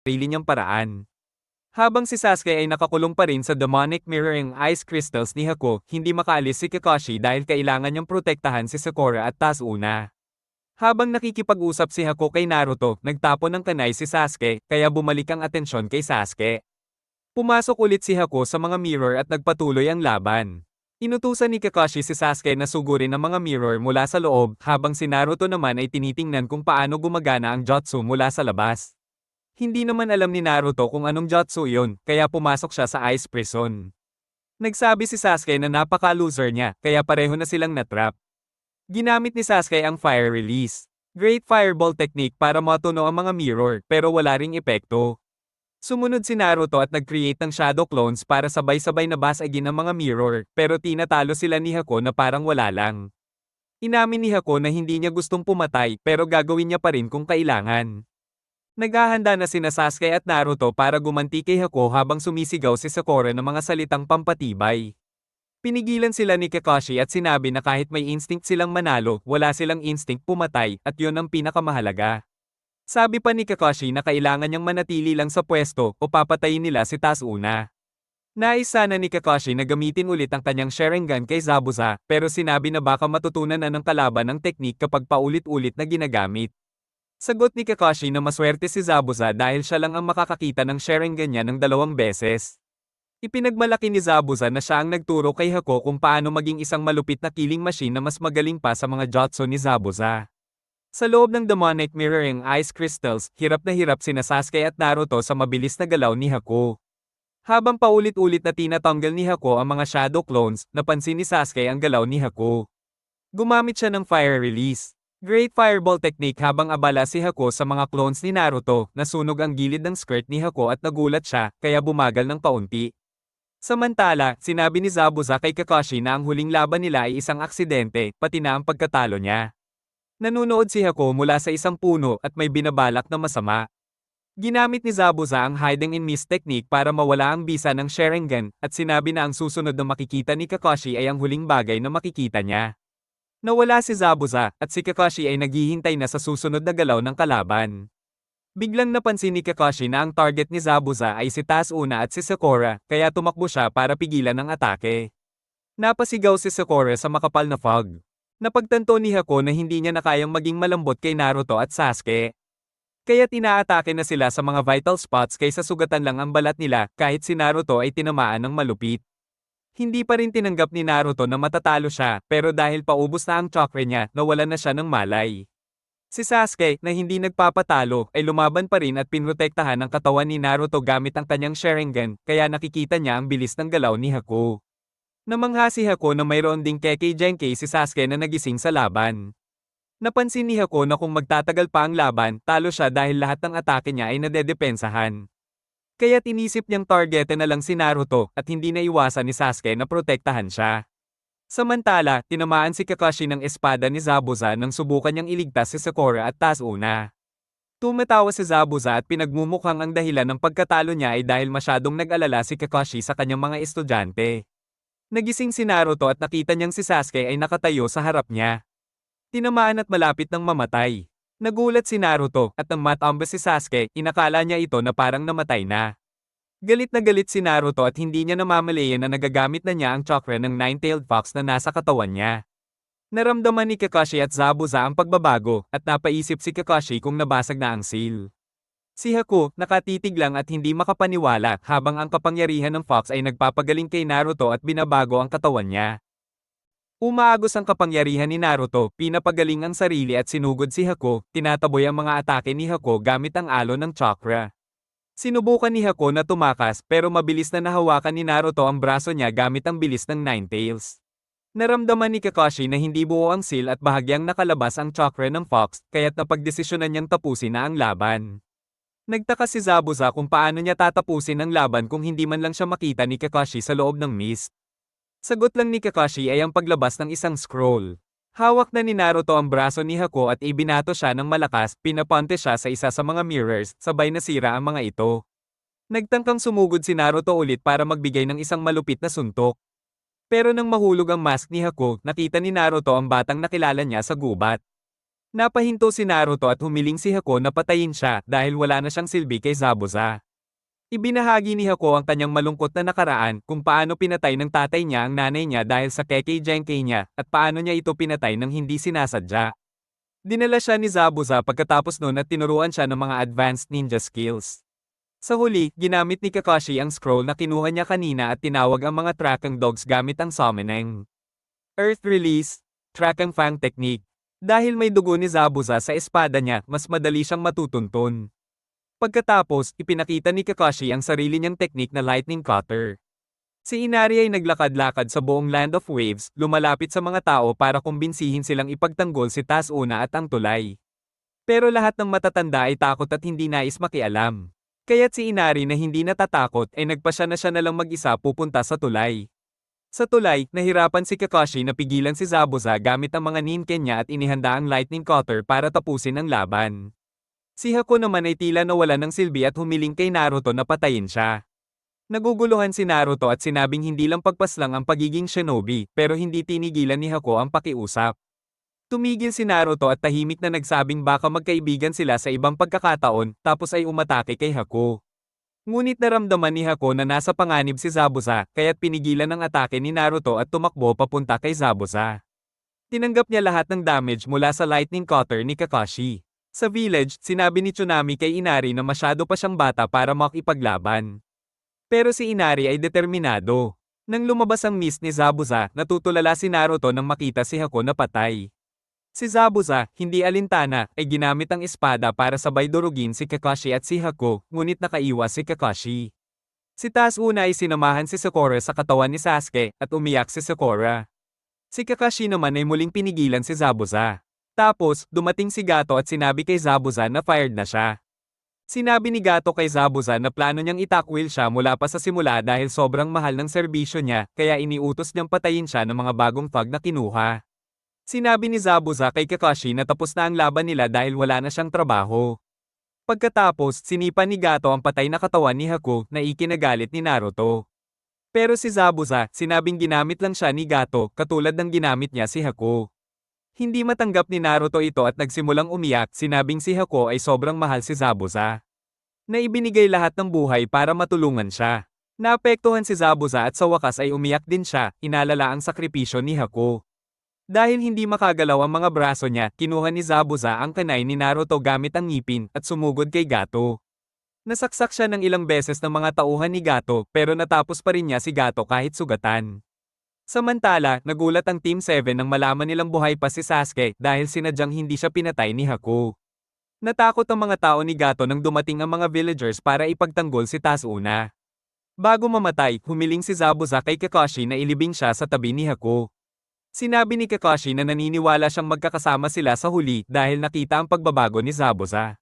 sarili niyang paraan. Habang si Sasuke ay nakakulong pa rin sa demonic mirroring ice crystals ni Haku, hindi makaalis si Kakashi dahil kailangan niyang protektahan si Sakura at Tazuna. Habang nakikipag-usap si Haku kay Naruto, nagtapon ng kanay si Sasuke, kaya bumalik ang atensyon kay Sasuke. Pumasok ulit si Haku sa mga mirror at nagpatuloy ang laban. Inutusan ni Kakashi si Sasuke na sugurin ang mga mirror mula sa loob, habang si Naruto naman ay tinitingnan kung paano gumagana ang jutsu mula sa labas. Hindi naman alam ni Naruto kung anong jutsu iyon, kaya pumasok siya sa ice prison. Nagsabi si Sasuke na napaka-loser niya, kaya pareho na silang natrap. Ginamit ni Sasuke ang fire release. Great fireball technique para matuno ang mga mirror, pero wala ring epekto. Sumunod si Naruto at nag-create ng shadow clones para sabay-sabay na basagin ang mga mirror, pero tinatalo sila ni Hako na parang wala lang. Inamin ni Hako na hindi niya gustong pumatay, pero gagawin niya pa rin kung kailangan. Naghahanda na sina Sasuke at Naruto para gumanti kay Hako habang sumisigaw si Sakura ng mga salitang pampatibay. Pinigilan sila ni Kakashi at sinabi na kahit may instinct silang manalo, wala silang instinct pumatay, at yun ang pinakamahalaga. Sabi pa ni Kakashi na kailangan niyang manatili lang sa pwesto o papatayin nila si Tazuna. Nais sana ni Kakashi na gamitin ulit ang kanyang Sharingan kay Zabuza, pero sinabi na baka matutunan na ng kalaban ang teknik kapag paulit-ulit na ginagamit. Sagot ni Kakashi na maswerte si Zabuza dahil siya lang ang makakakita ng Sharingan niya ng 2 beses. Ipinagmalaki ni Zabuza na siya ang nagturo kay Hako kung paano maging isang malupit na killing machine na mas magaling pa sa mga jutsu ni Zabuza. Sa loob ng demonic mirroring ice crystals, hirap na hirap sina Sasuke at Naruto sa mabilis na galaw ni Hako. Habang paulit-ulit na tinatanggal ni Hako ang mga shadow clones, napansin ni Sasuke ang galaw ni Hako. Gumamit siya ng fire release. Great fireball technique habang abala si Hako sa mga clones ni Naruto, nasunog ang gilid ng skirt ni Hako at nagulat siya, kaya bumagal ng kaunti. Samantala, sinabi ni Zabuza kay Kakashi na ang huling laban nila ay isang aksidente, pati na ang pagkatalo niya. Nanunood si Hako mula sa isang puno at may binabalak na masama. Ginamit ni Zabuza ang hiding in mist technique para mawala ang bisa ng Sharingan, at sinabi na ang susunod na makikita ni Kakashi ay ang huling bagay na makikita niya. Nawala si Zabuza, at si Kakashi ay naghihintay na sa susunod na galaw ng kalaban. Biglang napansin ni Kakashi na ang target ni Zabuza ay si Tazuna at si Sakura, kaya tumakbo siya para pigilan ang atake. Napasigaw si Sakura sa makapal na fog. Napagtanto ni Hako na hindi niya na kayang maging malambot kay Naruto at Sasuke. Kaya tinaatake na sila sa mga vital spots kaysa sugatan lang ang balat nila, kahit si Naruto ay tinamaan ng malupit. Hindi pa rin tinanggap ni Naruto na matatalo siya, pero dahil paubos na ang chakra niya, nawalan na siya ng malay. Si Sasuke, na hindi nagpapatalo, ay lumaban pa rin at pinrotektahan ang katawan ni Naruto gamit ang kanyang Sharingan, kaya nakikita niya ang bilis ng galaw ni Hako. Namangha si Hako na mayroon ding Kekkei Genkai si Sasuke na nagising sa laban. Napansin ni Hako na kung magtatagal pa ang laban, talo siya dahil lahat ng atake niya ay nadedepensahan. Kaya tinisip niyang targetin na lang si Naruto at hindi na iwasan ni Sasuke na protektahan siya. Samantala, tinamaan si Kakashi ng espada ni Zabuza nang subukan niyang iligtas si Sakura at Tazuna. Tumatawa si Zabuza at pinagmumukhang ang dahilan ng pagkatalo niya ay dahil masyadong nag-alala si Kakashi sa kanyang mga estudyante. Nagising si Naruto at nakita niyang si Sasuke ay nakatayo sa harap niya. Tinamaan at malapit ng mamatay. Nagulat si Naruto at nang matambas si Sasuke, inakala niya ito na parang namatay na. Galit na galit si Naruto at hindi niya namamalayan na nagagamit na niya ang chakra ng Nine-Tailed Fox na nasa katawan niya. Naramdaman ni Kakashi at Zabuza ang pagbabago, at napaisip si Kakashi kung nabasag na ang seal. Si Haku, nakatitig lang at hindi makapaniwala habang ang kapangyarihan ng Fox ay nagpapagaling kay Naruto at binabago ang katawan niya. Umaagos ang kapangyarihan ni Naruto, pinapagaling ang sarili at sinugod si Haku, tinataboy ang mga atake ni Haku gamit ang alon ng chakra. Sinubukan ni Hako na tumakas pero mabilis na nahawakan ni Naruto ang braso niya gamit ang bilis ng Nine-Tails. Naramdaman ni Kakashi na hindi buo ang seal at bahagyang nakalabas ang chakra ng Fox, kaya't napagdesisyonan niyang tapusin na ang laban. Nagtaka si Zabuza kung paano niya tatapusin ang laban kung hindi man lang siya makita ni Kakashi sa loob ng mist. Sagot lang ni Kakashi ay ang paglabas ng isang scroll. Hawak na ni Naruto ang braso ni Hako at ibinato siya ng malakas, pinapante siya sa isa sa mga mirrors, sabay nasira ang mga ito. Nagtangkang sumugod si Naruto ulit para magbigay ng isang malupit na suntok. Pero nang mahulog ang mask ni Hako, nakita ni Naruto ang batang nakilala niya sa gubat. Napahinto si Naruto at humiling si Hako na patayin siya dahil wala na siyang silbi kay Zabuza. Ibinahagi ni Hako ang kanyang malungkot na nakaraan kung paano pinatay ng tatay niya ang nanay niya dahil sa Kekkei Genkai niya at paano niya ito pinatay nang hindi sinasadya. Dinala siya ni Zabuza pagkatapos nun at tinuruan siya ng mga advanced ninja skills. Sa huli, ginamit ni Kakashi ang scroll na kinuha niya kanina at tinawag ang mga Trakang Dogs gamit ang summoning Earth Release, Trakang Fang Technique. Dahil may dugo ni Zabuza sa espada niya, mas madali siyang matutuntun. Pagkatapos, ipinakita ni Kakashi ang sarili niyang teknik na Lightning Cutter. Si Inari ay naglakad-lakad sa buong Land of Waves, lumalapit sa mga tao para kumbinsihin silang ipagtanggol si Tasuna at ang tulay. Pero lahat ng matatanda ay takot at hindi nais makialam. Kaya't si Inari na hindi natatakot ay nagpasya na siya na lang mag-isa pupunta sa tulay. Sa tulay, nahirapan si Kakashi na pigilan si Zabuza gamit ang mga ninken niya at inihanda ang Lightning Cutter para tapusin ang laban. Si Hako naman ay tila nawala ng silbi at humiling kay Naruto na patayin siya. Naguguluhan si Naruto at sinabing hindi lang pagpaslang ang pagiging shinobi, pero hindi tinigilan ni Hako ang pakiusap. Tumigil si Naruto at tahimik na nagsabing baka magkaibigan sila sa ibang pagkakataon, tapos ay umatake kay Hako. Ngunit naramdaman ni Hako na nasa panganib si Zabuza, kaya't pinigilan ang atake ni Naruto at tumakbo papunta kay Zabuza. Tinanggap niya lahat ng damage mula sa Lightning Cutter ni Kakashi. Sa village, sinabi ni Tsunami kay Inari na masyado pa siyang bata para makipaglaban. Pero si Inari ay determinado. Nang lumabas ang mist ni Zabuza, natutulala si Naruto nang makita si Hako na patay. Si Zabuza, hindi alintana, ay ginamit ang espada para sabay durugin si Kakashi at si Hako, ngunit nakaiwas si Kakashi. Si Tasuna ay sinamahan si Sakura sa katawan ni Sasuke, at umiyak si Sakura. Si Kakashi naman ay muling pinigilan si Zabuza. Tapos, dumating si Gato at sinabi kay Zabuza na fired na siya. Sinabi ni Gato kay Zabuza na plano niyang itakwil siya mula pa sa simula dahil sobrang mahal ng serbisyo niya, kaya iniutos niyang patayin siya ng mga bagong thug na kinuha. Sinabi ni Zabuza kay Kakashi na tapos na ang laban nila dahil wala na siyang trabaho. Pagkatapos, sinipa ni Gato ang patay na katawan ni Hako na ikinagalit ni Naruto. Pero si Zabuza, sinabing ginamit lang siya ni Gato, katulad ng ginamit niya si Hako. Hindi matanggap ni Naruto ito at nagsimulang umiyak, sinabing si Hako ay sobrang mahal si Zabuza. Na ibinigay lahat ng buhay para matulungan siya. Naapektuhan si Zabuza at sa wakas ay umiyak din siya, inalala ang sakripisyo ni Hako. Dahil hindi makagalaw ang mga braso niya, kinuha ni Zabuza ang kanay ni Naruto gamit ang ngipin at sumugod kay Gato. Nasaksak siya ng ilang beses ng mga tauhan ni Gato pero natapos pa rin niya si Gato kahit sugatan. Samantala, nagulat ang Team 7 nang malaman nilang buhay pa si Sasuke dahil sinadyang hindi siya pinatay ni Hako. Natakot ang mga tao ni Gato nang dumating ang mga villagers para ipagtanggol si Tasuna. Bago mamatay, humiling si Zabuza kay Kakashi na ilibing siya sa tabi ni Hako. Sinabi ni Kakashi na naniniwala siyang magkakasama sila sa huli dahil nakita ang pagbabago ni Zabuza.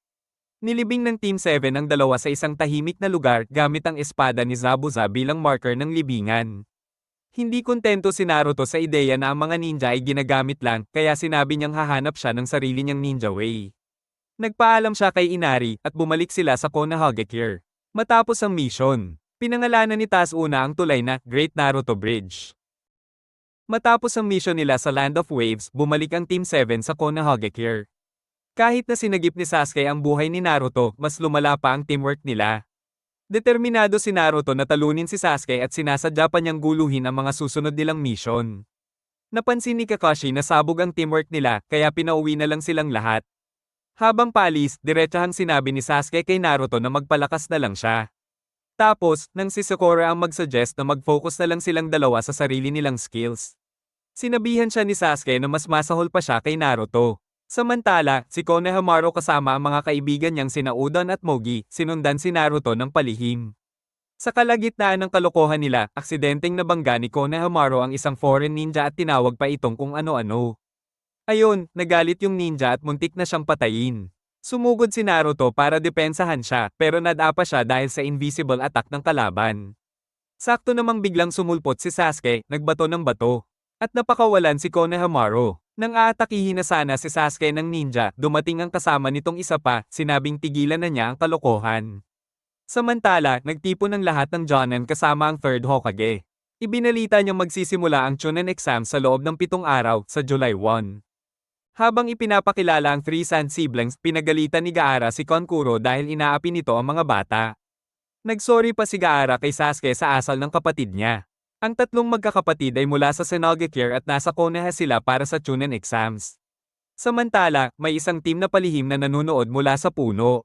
Nilibing ng Team 7 ang dalawa sa isang tahimik na lugar gamit ang espada ni Zabuza bilang marker ng libingan. Hindi kontento si Naruto sa ideya na ang mga ninja ay ginagamit lang, kaya sinabi niyang hahanap siya ng sarili niyang ninja way. Nagpaalam siya kay Inari at bumalik sila sa Konohagakure. Matapos ang mission, pinangalanan ni Tasuna ang tulay na Great Naruto Bridge. Matapos ang mission nila sa Land of Waves, bumalik ang Team 7 sa Konohagakure. Kahit na sinagip ni Sasuke ang buhay ni Naruto, mas lumala pa ang teamwork nila. Determinado si Naruto na talunin si Sasuke at sinasadya pa niyang guluhin ang mga susunod nilang mission. Napansin ni Kakashi na sabog ang teamwork nila, kaya pinauwi na lang silang lahat. Habang paalis, diretsahang sinabi ni Sasuke kay Naruto na magpalakas na lang siya. Tapos, nang si Sakura ang mag-suggest na mag-focus na lang silang dalawa sa sarili nilang skills. Sinabihan siya ni Sasuke na mas masahol pa siya kay Naruto. Samantala, si Konohamaru kasama ang mga kaibigan niyang sina Udon at Mogi, sinundan si Naruto ng palihim. Sa kalagitnaan ng kalokohan nila, aksidenteng nabangga ni Konohamaru ang isang foreign ninja at tinawag pa itong kung ano-ano. Ayun, nagalit yung ninja at muntik na siyang patayin. Sumugod si Naruto para depensahan siya, pero nadapa siya dahil sa invisible attack ng kalaban. Sakto namang biglang sumulpot si Sasuke, nagbato ng bato. At napakawalan si Konohamaru. Nang aatakihin na sana si Sasuke ng ninja, dumating ang kasama nitong isa pa, sinabing tigilan na niya ang kalokohan. Samantala, nagtipon ng lahat ng Jonin kasama ang 3rd Hokage. Ibinalita niyang magsisimula ang Chunin exam sa loob ng 7 araw, sa July 1. Habang ipinapakilala ang Three Sand Siblings, pinagalitan ni Gaara si Kankuro dahil inaapi nito ang mga bata. Nagsorry pa si Gaara kay Sasuke sa asal ng kapatid niya. Ang tatlong magkakapatid ay mula sa Senogakure at nasa Konoha sila para sa Chunin exams. Samantala, may isang team na palihim na nanunood mula sa puno.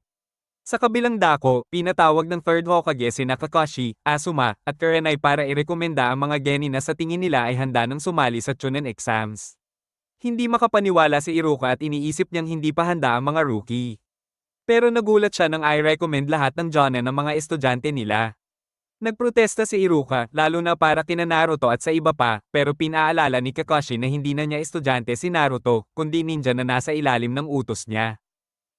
Sa kabilang dako, pinatawag ng third Hokage sina Kakashi, Asuma, at Kurenai para irekomenda ang mga genin na sa tingin nila ay handa ng sumali sa Chunin exams. Hindi makapaniwala si Iruka at iniisip niyang hindi pa handa ang mga rookie. Pero nagulat siya nang i-recommend lahat ng Jonin ng mga estudyante nila. Nagprotesta si Iruka, lalo na para kina Naruto at sa iba pa, pero pinaalala ni Kakashi na hindi na niya estudyante si Naruto, kundi ninja na nasa ilalim ng utos niya.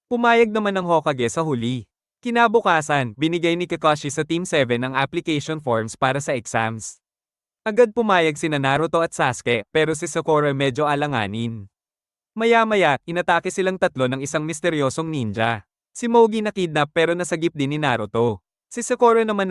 Pumayag naman ng Hokage sa huli. Kinabukasan, binigay ni Kakashi sa Team 7 ang application forms para sa exams. Agad pumayag sina Naruto at Sasuke, pero si Sakura medyo alanganin. Maya-maya, inatake silang tatlo ng isang misteryosong ninja. Si Mogi nakidnap pero nasagip din ni Naruto. Si Sakura naman